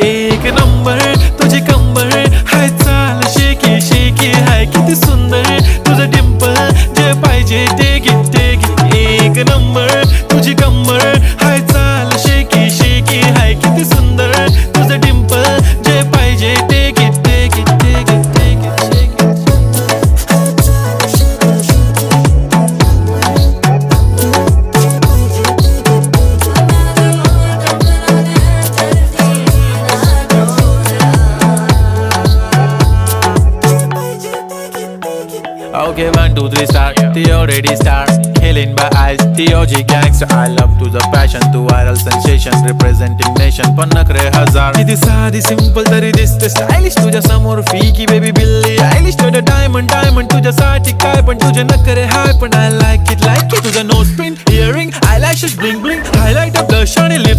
एक नंबर तुझी कंबर हाय चाल शेकी शेकी हाय किती सुंदर तुझं डिंपल जे पाहिजे ते घे एक नंबर तुझी कंबर हाय चाल शेकी शेकी हाय किती सुंदर तुझं डिंपल जे पाहिजे ते घे Okay, 1, 2, 3 star. The already star. Killing by eyes. The OG gangster. I love to the passion, to viral sensation, representing nation. पण नखरे हजार. किती साधी simple तरी दिसते stylish. तुझ्या समोर फीकी baby बिल्ली आयलिश. तुझं diamond तुझ्यासाठी काय पण तुझे नखरे हाय पण I like it. तुझं nose pin, earring, eyelashes bling bling, highlight of blush आणि lips.